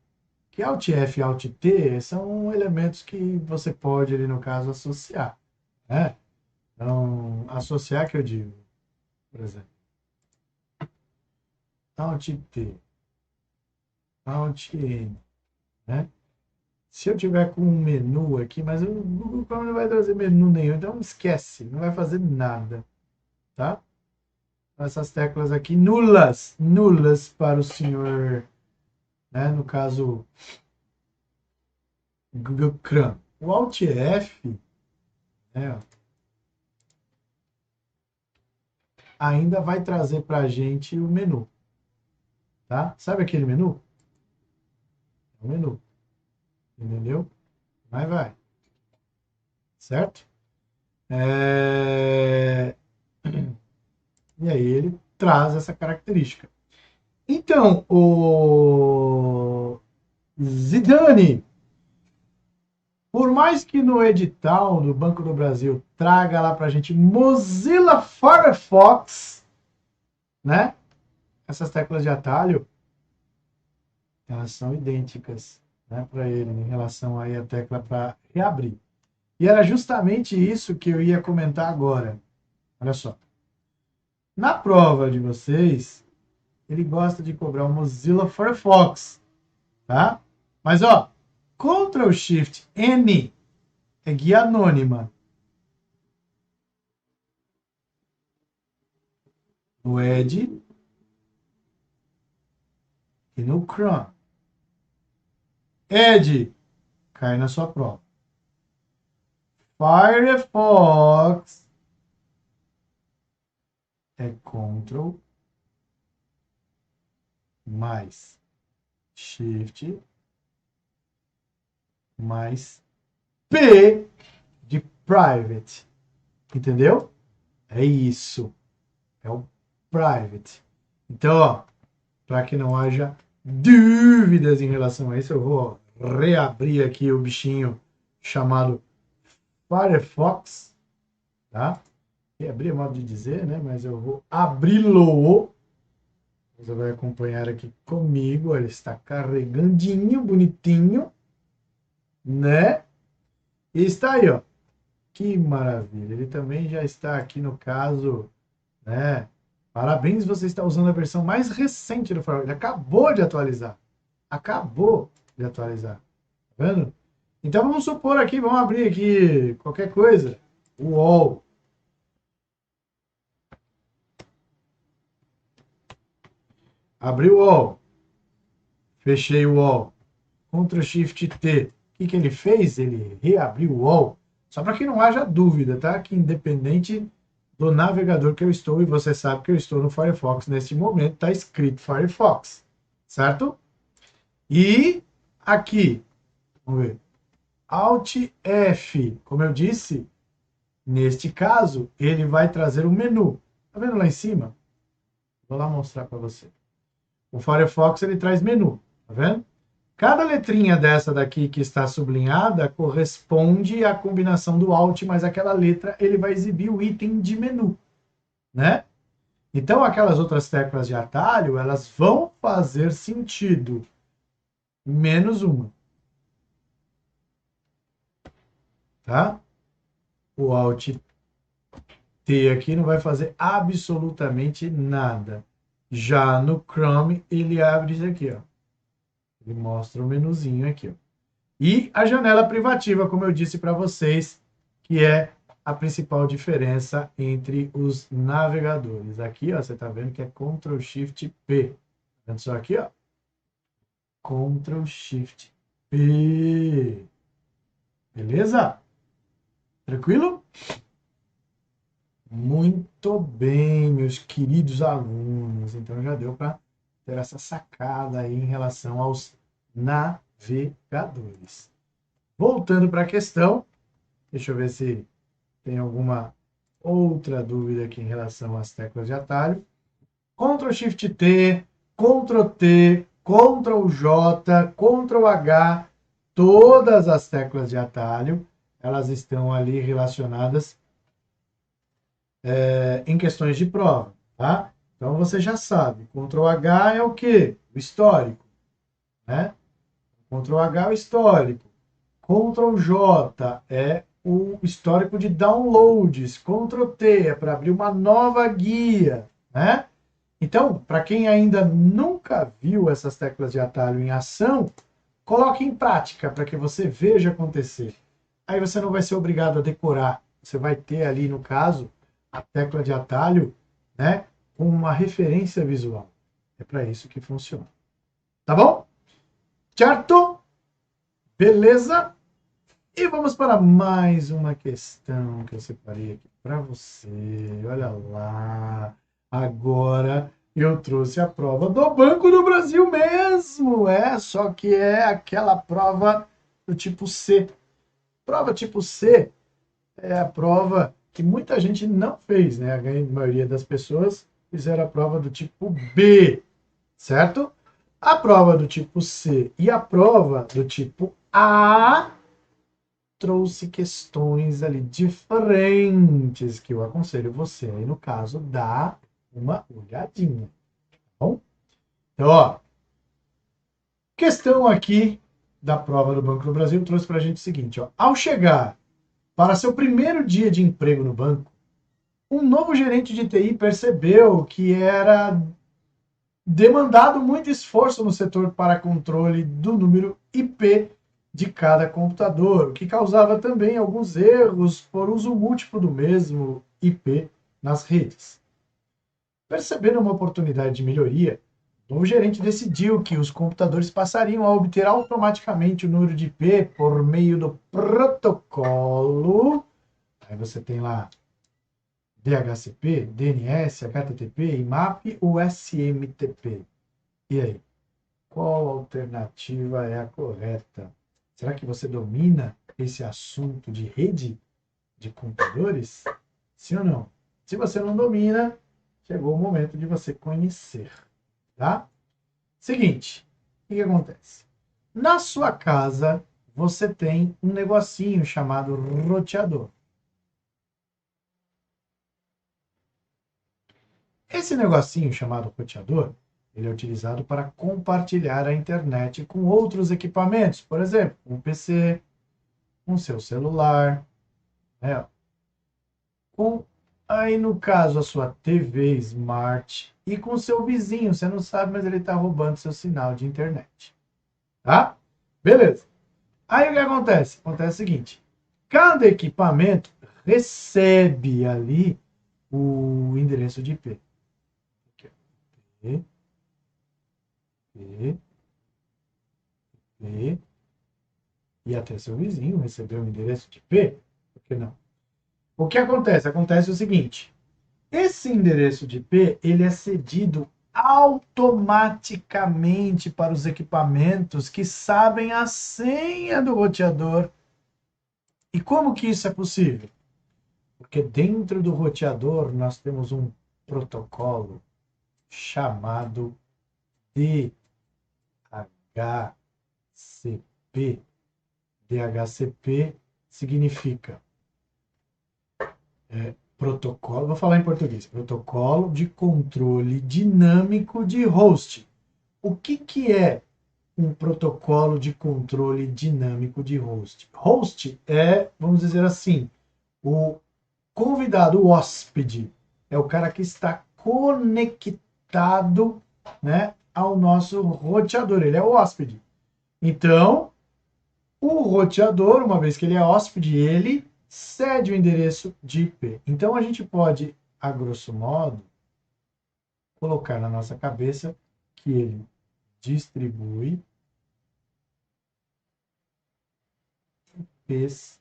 Speaker 1: Que Alt F e Alt T são elementos que você pode, ali no caso, associar, né? Então, associar que eu digo, por exemplo, Alt T, Alt N, né? Se eu tiver com um menu aqui, mas o Google Chrome não vai trazer menu nenhum, então esquece, não vai fazer nada, tá? Essas teclas aqui nulas, nulas para o senhor, né? No caso, Google Chrome. O Alt F, né, ó, ainda vai trazer para a gente o menu, tá? Sabe aquele menu? É o menu, entendeu? Mas vai, certo? E aí ele traz essa característica. Então, o Zidane, por mais que no edital do Banco do Brasil traga lá para a gente Mozilla Firefox, né? Essas teclas de atalho, elas são idênticas, né, para ele, em relação aí à tecla para reabrir. E era justamente isso que eu ia comentar agora. Olha só. Na prova de vocês, ele gosta de cobrar o Mozilla Firefox, tá? Mas, ó, Ctrl Shift N é guia anônima. No Edge e no Chrome. Edge cai na sua prova. Firefox é Ctrl mais Shift mais P de private. Entendeu? É isso. É o private. Então, ó, para que não haja dúvidas em relação a isso, eu vou reabrir aqui o bichinho chamado Firefox, tá? Reabrir é modo de dizer, né? Mas eu vou abri-lo. Você vai acompanhar aqui comigo. Ele está carregandinho, bonitinho, né? E está aí, ó. Que maravilha. Ele também já está aqui no caso, né? Parabéns, você está usando a versão mais recente do Firefox. Ele acabou de atualizar. Acabou de atualizar. Tá vendo? Então vamos supor aqui, vamos abrir aqui qualquer coisa. O UOL. Abri o UOL. Fechei o UOL. Ctrl Shift T. O que ele fez? Ele reabriu o UOL. Só para que não haja dúvida, tá? Que independente do navegador que eu estou, e você sabe que eu estou no Firefox neste momento, está escrito Firefox, certo? E aqui, vamos ver, Alt F, como eu disse, neste caso, ele vai trazer o menu. Tá vendo lá em cima? Vou lá mostrar para você. O Firefox, ele traz menu, tá vendo? Cada letrinha dessa daqui que está sublinhada corresponde à combinação do Alt, mas aquela letra ele vai exibir o item de menu, né? Então, aquelas outras teclas de atalho, elas vão fazer sentido, menos uma, tá? O Alt T aqui não vai fazer absolutamente nada. Já no Chrome, ele abre isso aqui, ó. Ele mostra o menuzinho aqui, ó. E a janela privativa, como eu disse para vocês, que é a principal diferença entre os navegadores. Aqui, ó, você está vendo que é Ctrl Shift P. Tá vendo só aqui, ó? Ctrl Shift P. Beleza? Tranquilo? Muito bem, meus queridos alunos. Então já deu para ter essa sacada aí em relação aos navegadores. Voltando para a questão, deixa eu ver se tem alguma outra dúvida aqui em relação às teclas de atalho. Ctrl Shift T, Ctrl T, Ctrl J, Ctrl H, todas as teclas de atalho, elas estão ali relacionadas em questões de prova, tá? Então você já sabe, Ctrl H é o quê? O histórico, né? Ctrl H é o histórico. Ctrl J é o histórico de downloads. Ctrl T é para abrir uma nova guia, né? Então, para quem ainda nunca viu essas teclas de atalho em ação, coloque em prática para que você veja acontecer. Aí você não vai ser obrigado a decorar. Você vai ter ali, no caso, a tecla de atalho, né, com uma referência visual. É para isso que funciona. Tá bom? Certo? Beleza? E vamos para mais uma questão que eu separei aqui para você. Olha lá. Agora eu trouxe a prova do Banco do Brasil mesmo. Só que é aquela prova do tipo C. Prova tipo C é a prova que muita gente não fez, né? A grande maioria das pessoas fizeram a prova do tipo B, certo? A prova do tipo C e a prova do tipo A trouxe questões ali diferentes que eu aconselho você aí, no caso, dar uma olhadinha, tá bom? Então, ó, questão aqui da prova do Banco do Brasil trouxe para a gente o seguinte, ó, ao chegar para seu primeiro dia de emprego no banco, um novo gerente de TI percebeu que era demandado muito esforço no setor para controle do número IP de cada computador, o que causava também alguns erros por uso múltiplo do mesmo IP nas redes. Percebendo uma oportunidade de melhoria, o gerente decidiu que os computadores passariam a obter automaticamente o número de IP por meio do protocolo. Aí você tem lá DHCP, DNS, HTTP, IMAP ou SMTP. E aí? Qual alternativa é a correta? Será que você domina esse assunto de rede de computadores? Sim ou não? Se você não domina, chegou o momento de você conhecer, tá? Seguinte, o que acontece? Na sua casa, você tem um negocinho chamado roteador. Esse negocinho chamado roteador, ele é utilizado para compartilhar a internet com outros equipamentos, por exemplo, um PC, um seu celular, né? Com, aí no caso, a sua TV Smart e com seu vizinho, você não sabe, mas ele está roubando seu sinal de internet, tá? Beleza. Aí o que acontece? Acontece o seguinte, cada equipamento recebe ali o endereço de IP. P, P, P, e até seu vizinho recebeu o endereço de IP, por que não? O que acontece? Acontece o seguinte, esse endereço de IP, ele é cedido automaticamente para os equipamentos que sabem a senha do roteador. E como que isso é possível? Porque dentro do roteador nós temos um protocolo chamado DHCP. DHCP significa protocolo, vou falar em português, protocolo de controle dinâmico de host. O que é um protocolo de controle dinâmico de host? Host é, vamos dizer assim, o convidado, o hóspede, é o cara que está conectado, né, ao nosso roteador, ele é o hóspede. Então, o roteador, uma vez que ele é hóspede, ele cede o endereço de IP. Então, a gente pode, a grosso modo, colocar na nossa cabeça que ele distribui IPs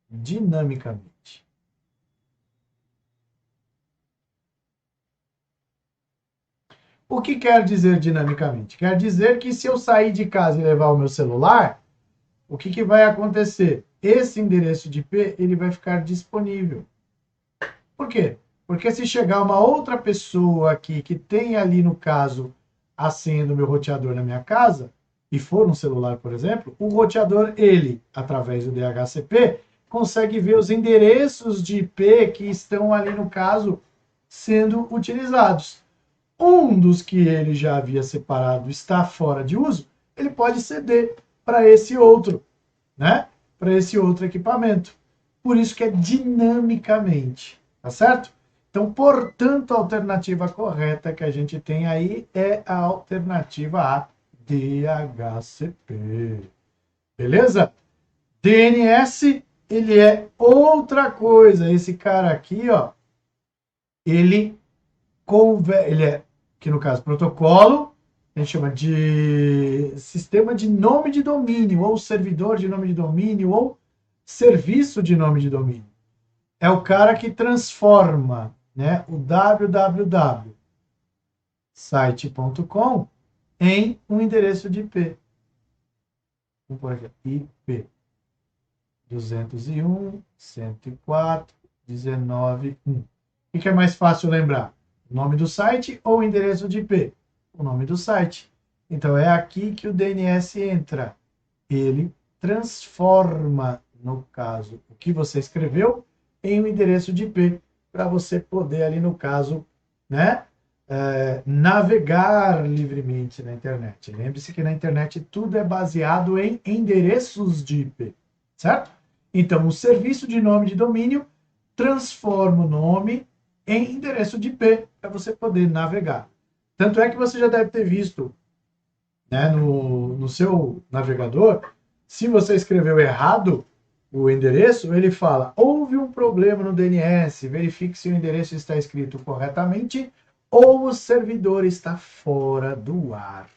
Speaker 1: dinamicamente. O que quer dizer dinamicamente? Quer dizer que se eu sair de casa e levar o meu celular, o que vai acontecer? Esse endereço de IP ele vai ficar disponível. Por quê? Porque se chegar uma outra pessoa aqui que tem ali, no caso, a senha do meu roteador na minha casa, e for um celular, por exemplo, o roteador, ele, através do DHCP, consegue ver os endereços de IP que estão ali, no caso, sendo utilizados. Um dos que ele já havia separado está fora de uso, ele pode ceder para esse outro, né? Para esse outro equipamento. Por isso que é dinamicamente, tá certo? Então, portanto, a alternativa correta que a gente tem aí é a alternativa A, DHCP. Beleza? DNS, ele é outra coisa. Esse cara aqui, ó, ele é, que no caso, protocolo, a gente chama de sistema de nome de domínio, ou servidor de nome de domínio, ou serviço de nome de domínio. É o cara que transforma, né, o www site.com em um endereço de IP. Vamos por aqui, IP 201.104.19.1. O que é mais fácil lembrar? O nome do site ou o endereço de IP? O nome do site. Então é aqui que o DNS entra. Ele transforma, no caso, o que você escreveu em um endereço de IP para você poder ali, no caso, né, navegar livremente na internet. Lembre-se que na internet tudo é baseado em endereços de IP, certo? Então, o serviço de nome de domínio transforma o nome em endereço de IP para você poder navegar. Tanto é que você já deve ter visto, né, no seu navegador, se você escreveu errado o endereço, ele fala: houve um problema no DNS, verifique se o endereço está escrito corretamente ou o servidor está fora do ar.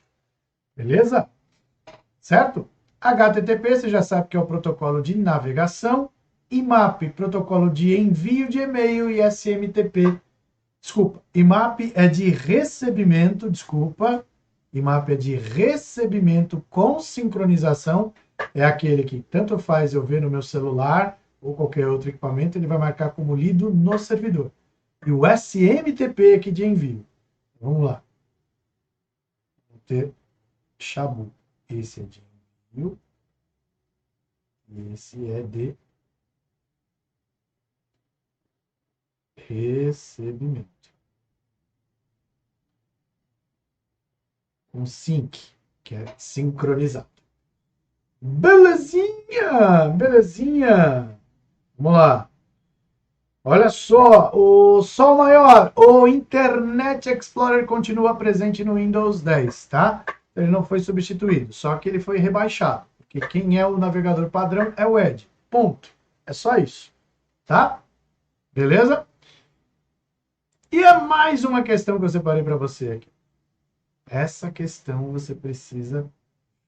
Speaker 1: Beleza? Certo? HTTP, você já sabe que é o protocolo de navegação. IMAP, protocolo de envio de e-mail. E SMTP, IMAP é de recebimento, IMAP é de recebimento com sincronização. É aquele que tanto faz eu ver no meu celular ou qualquer outro equipamento, ele vai marcar como lido no servidor. E o SMTP aqui de envio. Vamos lá. Vou ter Shabu. Esse é de envio. E esse é de recebimento. Com sync, que é sincronizado. Belezinha! Belezinha! Vamos lá. Olha só, o Sol Maior, o Internet Explorer continua presente no Windows 10, tá? Ele não foi substituído, só que ele foi rebaixado, porque quem é o navegador padrão é o Edge. Ponto. É só isso, tá? Beleza? E é mais uma questão que eu separei para você aqui. Essa questão você precisa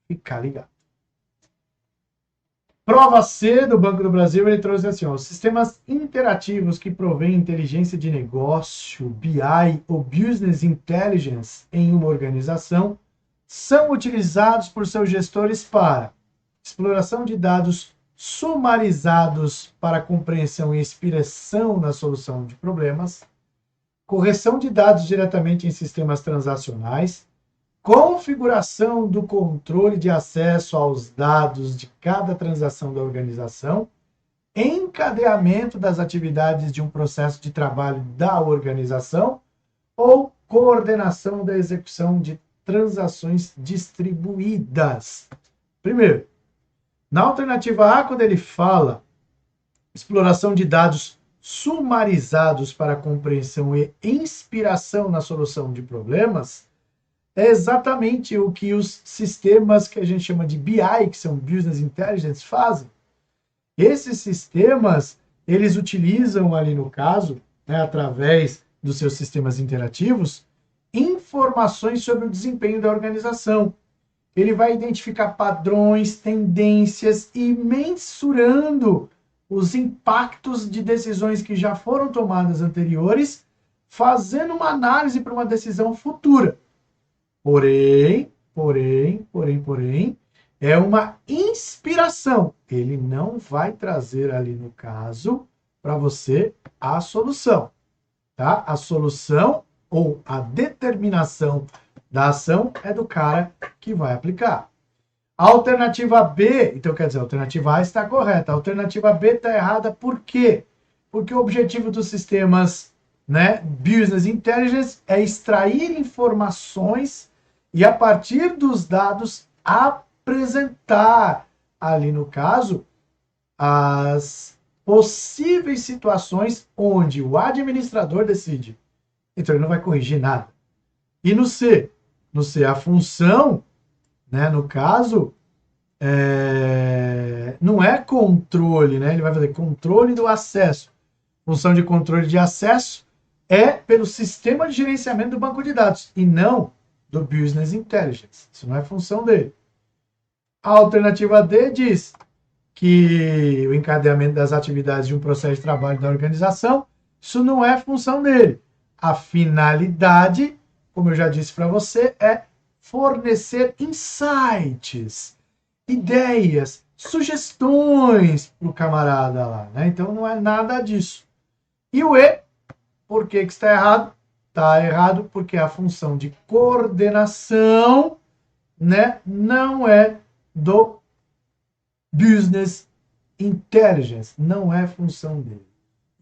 Speaker 1: ficar ligado. Prova C do Banco do Brasil, ele trouxe assim, ó, os sistemas interativos que provêm inteligência de negócio, BI ou Business Intelligence em uma organização são utilizados por seus gestores para exploração de dados sumarizados para compreensão e inspiração na solução de problemas, correção de dados diretamente em sistemas transacionais, configuração do controle de acesso aos dados de cada transação da organização, encadeamento das atividades de um processo de trabalho da organização ou coordenação da execução de transações distribuídas. Primeiro, na alternativa A, quando ele fala exploração de dados sumarizados para compreensão e inspiração na solução de problemas, é exatamente o que os sistemas que a gente chama de BI, que são Business Intelligence, fazem. Esses sistemas, eles utilizam ali no caso, né, através dos seus sistemas interativos, informações sobre o desempenho da organização. Ele vai identificar padrões, tendências e mensurando os impactos de decisões que já foram tomadas anteriores, fazendo uma análise para uma decisão futura. Porém, é uma inspiração. Ele não vai trazer ali no caso para você a solução, tá? A solução ou a determinação da ação é do cara que vai aplicar. A alternativa B, então quer dizer, a alternativa A está correta. A alternativa B está errada por quê? Porque o objetivo dos sistemas, né, Business Intelligence é extrair informações e, a partir dos dados, apresentar ali, no caso, as possíveis situações onde o administrador decide. Então, ele não vai corrigir nada. E no C? No C, a função, né, no caso, não é controle, né? Ele vai fazer controle do acesso. Função de controle de acesso é pelo sistema de gerenciamento do banco de dados e não do Business Intelligence. Isso não é função dele. A alternativa D diz que o encadeamento das atividades de um processo de trabalho da organização, isso não é função dele. A finalidade, como eu já disse para você, é fornecer insights, ideias, sugestões para o camarada lá, né? Então não é nada disso. E o E, por que está errado? Está errado porque a função de coordenação, né, não é do Business Intelligence, não é função dele.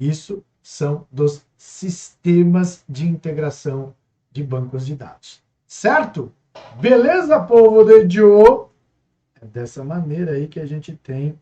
Speaker 1: Isso são dos sistemas de integração de bancos de dados. Certo? Beleza, povo de Joe? É dessa maneira aí que a gente tem